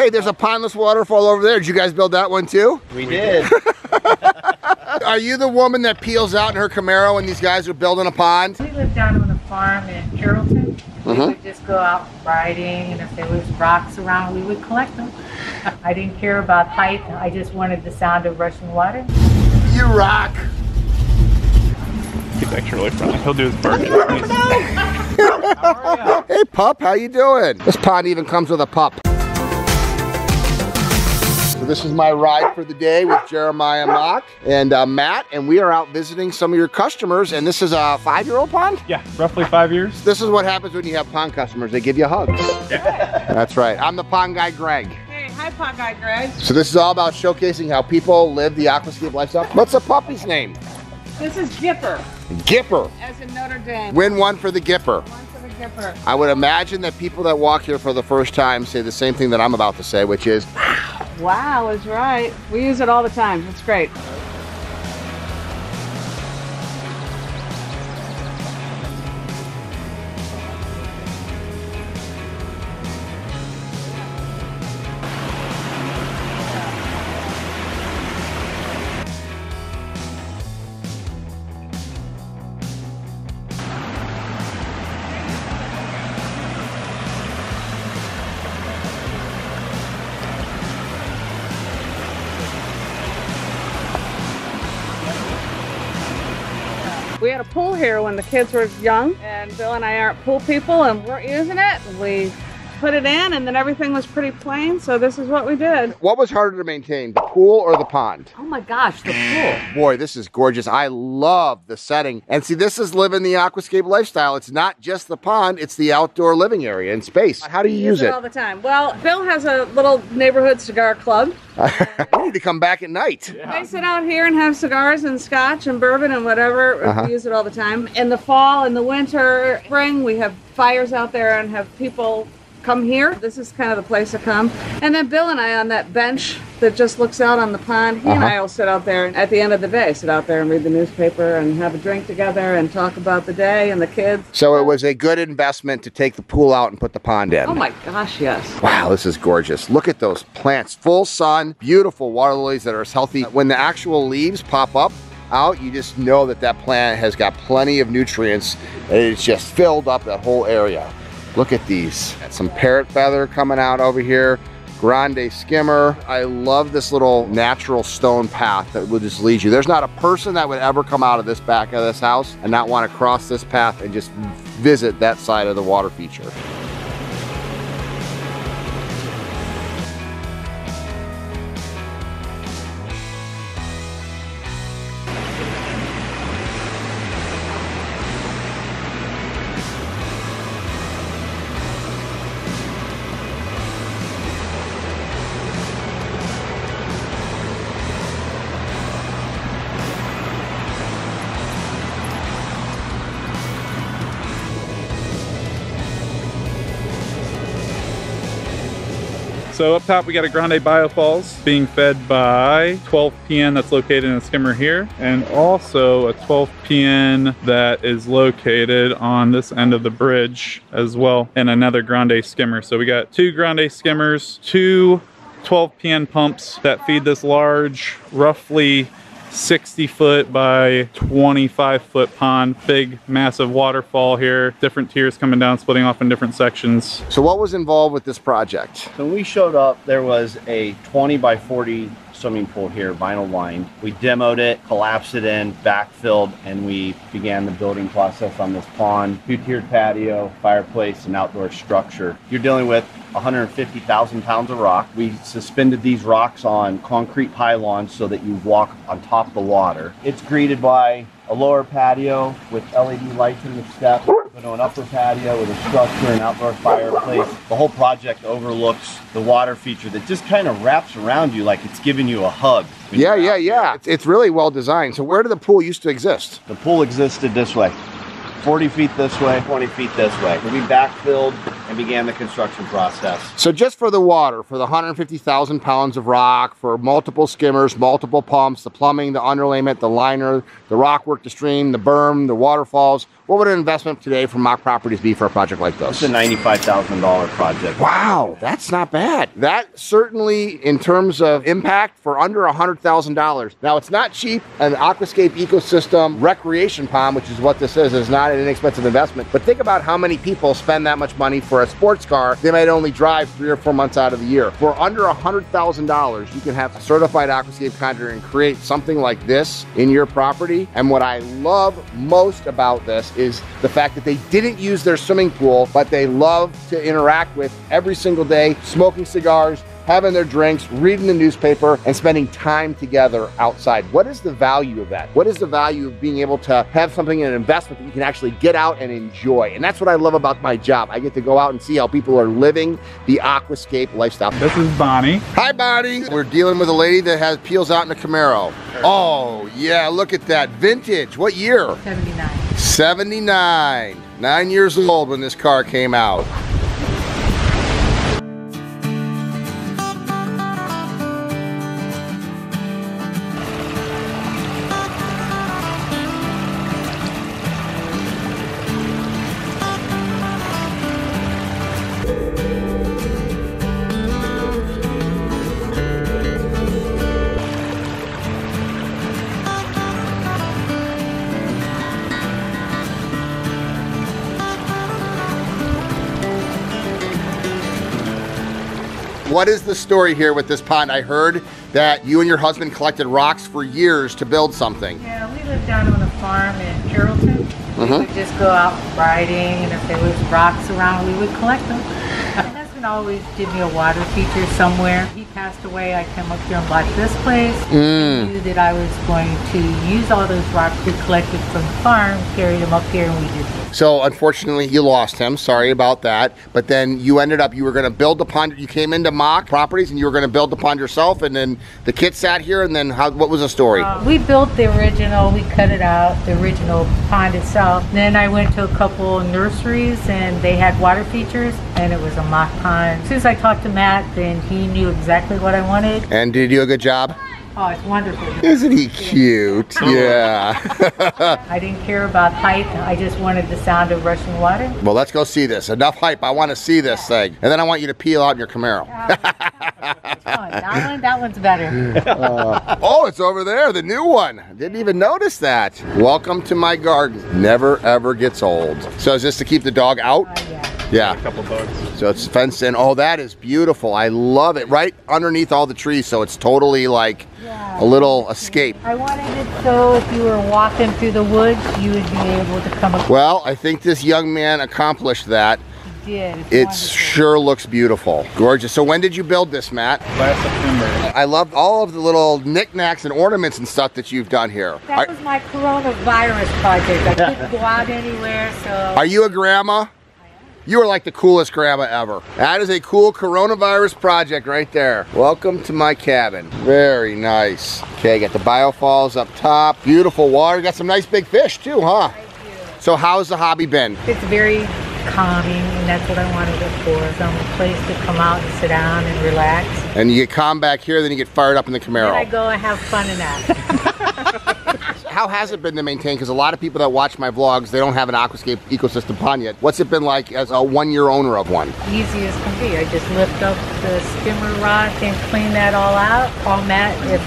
Hey, there's a pondless waterfall over there. Did you guys build that one too? We did. Are you the woman that peels out in her Camaro when these guys are building a pond? We lived down on a farm in Carrollton. We would just go out riding, and if there was rocks around, we would collect them. I didn't care about height. I just wanted the sound of rushing water. You rock. He's actually really friendly. He'll do his bark. Hey pup, how you doing? This pond even comes with a pup. So this is my ride for the day with Jeremiah Mock and Matt, and we are out visiting some of your customers, and this is a 5-year-old pond? Yeah, roughly 5 years. This is what happens when you have pond customers. They give you hugs. Yeah. That's right. I'm the pond guy, Greg. Hey, hi, pond guy Greg. So this is all about showcasing how people live the aquascape lifestyle. What's the puppy's name? This is Gipper, Gipper. as in Notre Dame. Win one for the Gipper. One for the Gipper. I would imagine that people that walk here for the first time say the same thing that I'm about to say, which is, Wow is right. We use it all the time. It's great. We had a pool here when the kids were young, and Bill and I aren't pool people and weren't using it. We put it in, and then everything was pretty plain, so this is what we did. what was harder to maintain, the pool or the pond? Oh my gosh, the pool. Boy, this is gorgeous. I love the setting. And see, this is living the aquascape lifestyle. It's not just the pond, it's the outdoor living area and space. How do you use it? All the time. Well, Bill has a little neighborhood cigar club. We need to come back at night. They sit out here and have cigars and scotch and bourbon and whatever. We use it all the time. In the fall, in the winter, spring, we have fires out there and have people come here. This is kind of the place to come. And then Bill and I on that bench that just looks out on the pond, he and I will sit out there and at the end of the day, sit out there and read the newspaper and have a drink together and talk about the day and the kids. So it was a good investment to take the pool out and put the pond in. Oh my gosh, yes. Wow, this is gorgeous. Look at those plants, full sun, beautiful water lilies that are as healthy. When the actual leaves pop up out, you just know that that plant has got plenty of nutrients. It's just filled up that whole area. Look at these. Got some parrot feather coming out over here. Grande skimmer. I love this little natural stone path that will just lead you. There's not a person that would ever come out of this back of this house and not want to cross this path and just visit that side of the water feature. So up top we got a Grande Biofalls being fed by 12 PN that's located in a skimmer here, and also a 12 PN that is located on this end of the bridge as well, and another Grande skimmer. So we got 2 Grande skimmers, 2 12 PN pumps that feed this large, roughly 60 foot by 25 foot pond. Big, massive waterfall here. Different tiers coming down, splitting off in different sections. So what was involved with this project? So when we showed up, there was a 20 by 40 swimming pool here, vinyl lined. We demoed it, collapsed it in, backfilled, and we began the building process on this pond. 2-tiered patio, fireplace, and outdoor structure. You're dealing with 150,000 pounds of rock. We suspended these rocks on concrete pylons so that you walk on top of the water. It's greeted by a lower patio with LED lights in the steps, an upper patio with a structure and outdoor fireplace. The whole project overlooks the water feature that just kind of wraps around you like it's giving you a hug. Yeah. It's really well designed. So where did the pool used to exist? The pool existed this way. 40 feet this way, 20 feet this way. We backfilled and began the construction process. So just for the water, for the 150,000 pounds of rock, for multiple skimmers, multiple pumps, the plumbing, the underlayment, the liner, the rock work, the stream, the berm, the waterfalls, what would an investment today from Mock Properties be for a project like this? It's a $95,000 project. Wow, that's not bad. That certainly, in terms of impact, for under $100,000. Now, it's not cheap. An aquascape ecosystem recreation pond, which is what this is not an inexpensive investment. But think about how many people spend that much money for a sports car. They might only drive 3 or 4 months out of the year. For under $100,000, you can have a certified aquascape contractor and create something like this in your property. And what I love most about this is the fact that they didn't use their swimming pool, but they love to interact with every single day, smoking cigars, having their drinks, reading the newspaper, and spending time together outside. What is the value of that? What is the value of being able to have something in an investment that you can actually get out and enjoy? And that's what I love about my job. I get to go out and see how people are living the aquascape lifestyle. This is Bonnie. Hi, Bonnie. We're dealing with a lady that has peels out in a Camaro. Oh, yeah, look at that. Vintage. What year? 79. 79. 9 years old when this car came out. What is the story here with this pond? I heard that you and your husband collected rocks for years to build something. Yeah, we lived down on a farm in Carrollton. We would just go out riding, and if there was rocks around, we would collect them. My husband always did me a water feature somewhere. He passed away. I came up here and bought this place. I knew that I was going to use all those rocks we collected from the farm, carry them up here, and we did this. So unfortunately you lost him, sorry about that. But then you ended up, you were gonna build the pond, you came into Mock Properties and you were gonna build the pond yourself, and then the kid sat here, and then what was the story? We built the original, we cut it out, the original pond itself. Then I went to a couple nurseries and they had water features, and it was a mock pond. As soon as I talked to Matt, then he knew exactly what I wanted. And did you do a good job? Oh, it's wonderful. Isn't he cute? Yeah. I didn't care about height. I just wanted the sound of rushing water. Well, let's go see this. Enough hype. I want to see this thing. And then I want you to peel out in your Camaro. That one's better. Oh, it's over there, the new one. Didn't even notice that. Welcome to my garden. Never, ever gets old. So is this to keep the dog out? Yeah. Yeah. A couple bugs. So it's fenced in. Oh, that is beautiful. I love it. Right underneath all the trees, so it's totally like a little escape. I wanted it so if you were walking through the woods, you would be able to come across. Well, I think this young man accomplished that. He did. It sure looks beautiful. Gorgeous. So when did you build this, Matt? Last September. I love all of the little knickknacks and ornaments and stuff that you've done here. That was my coronavirus project. I couldn't go out anywhere, so. Are you a grandma? You are like the coolest grandma ever. That is a cool coronavirus project right there. Welcome to my cabin. Very nice. Okay, got the biofalls up top. Beautiful water. Got some nice big fish too, huh? I do. So how's the hobby been? It's very calming, and that's what I wanted it for. Some place to come out and sit down and relax. And you get calm back here, then you get fired up in the Camaro. Then I go and have fun in that. How has it been to maintain? Because a lot of people that watch my vlogs, they don't have an aquascape ecosystem pond yet. What's it been like as a one-year owner of one? Easy as can be. I just lift up the skimmer rock and clean that all out. Call Matt if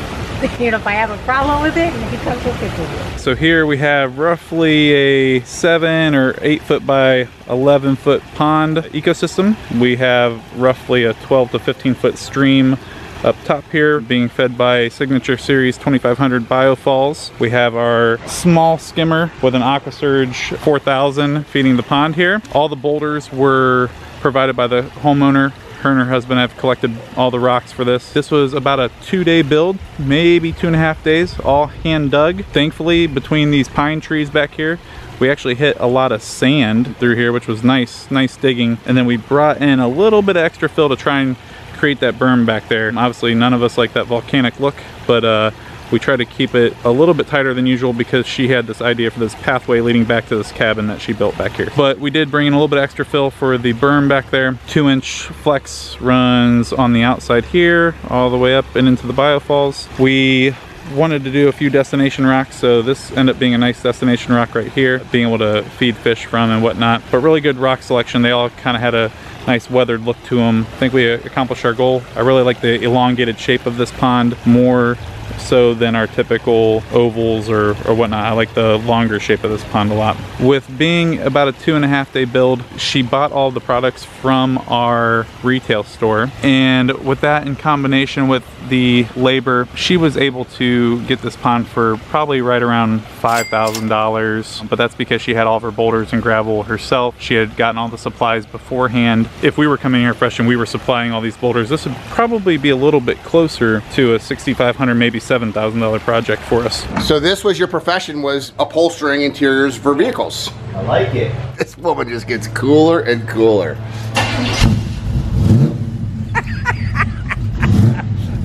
I have a problem with it, and he comes and fixes it. So here we have roughly a 7 or 8 foot by 11 foot pond ecosystem. We have roughly a 12 to 15 foot stream up top here, being fed by Signature Series 2500 biofalls. We have our small skimmer with an AquaSurge 4000 feeding the pond here. All the boulders were provided by the homeowner. Her and her husband have collected all the rocks for this. This was about a 2-day build, maybe 2.5 days, all hand dug. Thankfully, between these pine trees back here, we actually hit a lot of sand through here, which was nice digging. And then we brought in a little bit of extra fill to try and create that berm back there. Obviously none of us like that volcanic look, but We try to keep it a little bit tighter than usual because she had this idea for this pathway leading back to this cabin that she built back here. But we did bring in a little bit extra fill for the berm back there. 2-inch flex runs on the outside here, all the way up and into the biofalls. We wanted to do a few destination rocks, so this ended up being a nice destination rock right here, being able to feed fish from and whatnot. But really good rock selection. They all kind of had a nice weathered look to them. I think we accomplished our goal. I really like the elongated shape of this pond more so than our typical ovals or whatnot. I like the longer shape of this pond a lot. With being about a 2.5-day build, she bought all the products from our retail store, and with that in combination with the labor, she was able to get this pond for probably right around $5,000, but that's because she had all of her boulders and gravel herself. She had gotten all the supplies beforehand. If we were coming here fresh and we were supplying all these boulders, this would probably be a little bit closer to a $6,500, maybe $7,000 project for us. So this was your profession, was upholstering interiors for vehicles. I like it. This woman just gets cooler and cooler.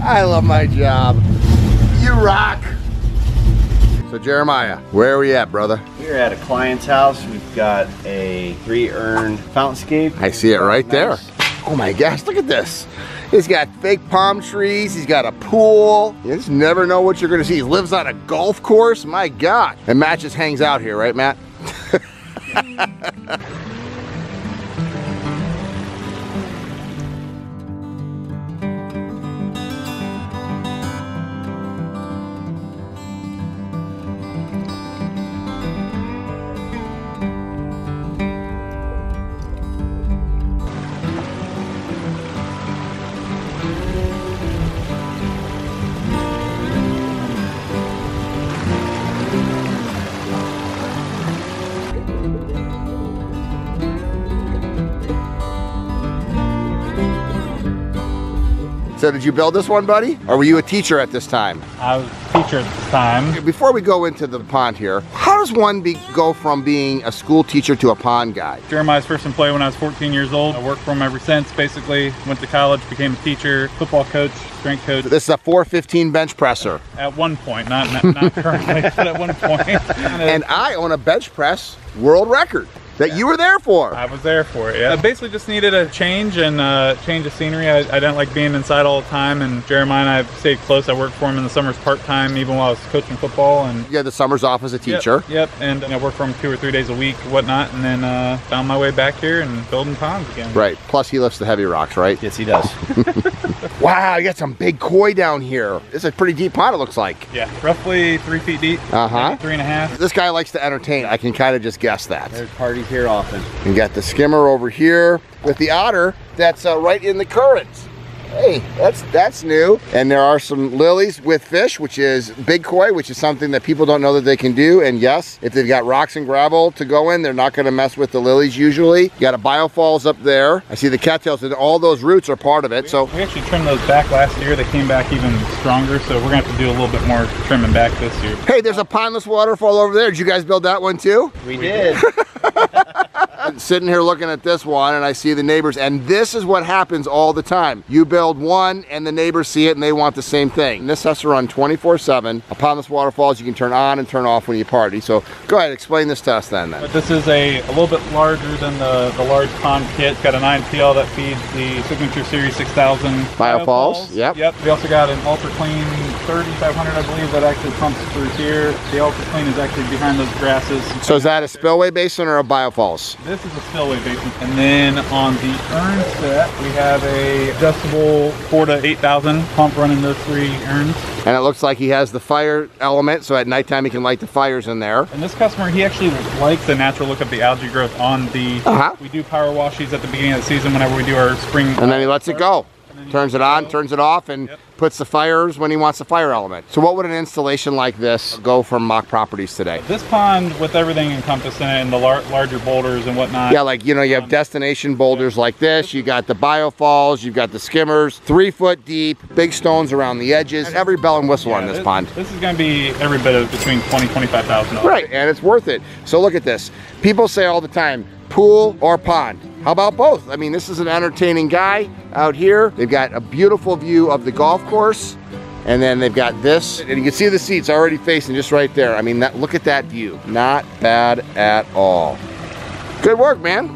I love my job. You rock. So Jeremiah, where are we at, brother? We're at a client's house. We've got a 3-urn fountainscape. I see it right there. Nice. Oh my gosh, look at this. He's got fake palm trees. He's got a pool. You just never know what you're gonna see. He lives on a golf course. My God. And Matt just hangs out here, right, Matt? So did you build this one, buddy? Or were you a teacher at this time? I was a teacher at this time. Before we go into the pond here, how does one go from being a school teacher to a pond guy? Jeremiah's first employee when I was 14 years old. I worked for him ever since, basically. Went to college, became a teacher, football coach, strength coach. This is a 415 bench presser. At one point, not currently, but at one point. And I own a bench press world record that you were there for. I was there for it, yeah. I basically just needed a change and change of scenery. I didn't like being inside all the time, and Jeremiah and I stayed close. I worked for him in the summers part-time, even while I was coaching football. And you had the summers off as a teacher. Yep. And I worked for him 2 or 3 days a week, whatnot, and then found my way back here and building ponds again. Right, plus he lifts the heavy rocks, right? Yes, he does. Wow, you got some big koi down here. This is a pretty deep pond, it looks like. Yeah, roughly 3 feet deep, 3.5. This guy likes to entertain. I can kind of just guess that. There's parties here often. You got the skimmer over here with the otter that's right in the currents. Hey, that's new. And there are some lilies with fish, which is big koi, which is something that people don't know that they can do. And yes, if they've got rocks and gravel to go in, they're not gonna mess with the lilies usually. You got a biofalls up there. I see the cattails, and all those roots are part of it. So we actually trimmed those back last year. They came back even stronger, so we're gonna have to do a little bit more trimming back this year. Hey, there's a pondless waterfall over there. Did you guys build that one too? We did. Sitting here looking at this one, and I see the neighbors, and this is what happens all the time. You build one and the neighbors see it and they want the same thing. And this has to run 24/7. A pondless waterfalls you can turn on and turn off when you party. So go ahead, explain this to us then. But this is a little bit larger than the large pond kit. It's got a 9PL that feeds the Signature Series 6000 biofalls. Yep. We also got an Ultra Clean 3500, I believe, that actually pumps through here. The Ultra Clean is actually behind those grasses. So is that a spillway basin or a biofalls? This is a spillway basin. And then on the urn set, we have a adjustable 4 to 8000 pump running those 3 urns. And it looks like he has the fire element, so at nighttime he can light the fires in there. And this customer, he actually likes the natural look of the algae growth on the, we do power washes at the beginning of the season whenever we do our spring. And then he lets it go. Turns it on, turns it off, and puts the fires when he wants the fire element. So what would an installation like this go from Mock Properties today? This pond, with everything encompassed in it and the larger boulders and whatnot. Yeah, like, you know, you have destination boulders like this, you got the biofalls, you've got the skimmers, 3 foot deep, big stones around the edges, every bell and whistle on this pond. This is gonna be every bit of between $20,000 and $25,000. Right, and it's worth it. So look at this. People say all the time, pool or pond. How about both? I mean, this is an entertaining guy out here. They've got a beautiful view of the golf course, And then they've got this, and you can see the seats already facing just right there. I mean, look at that view. Not bad at all. Good work, man.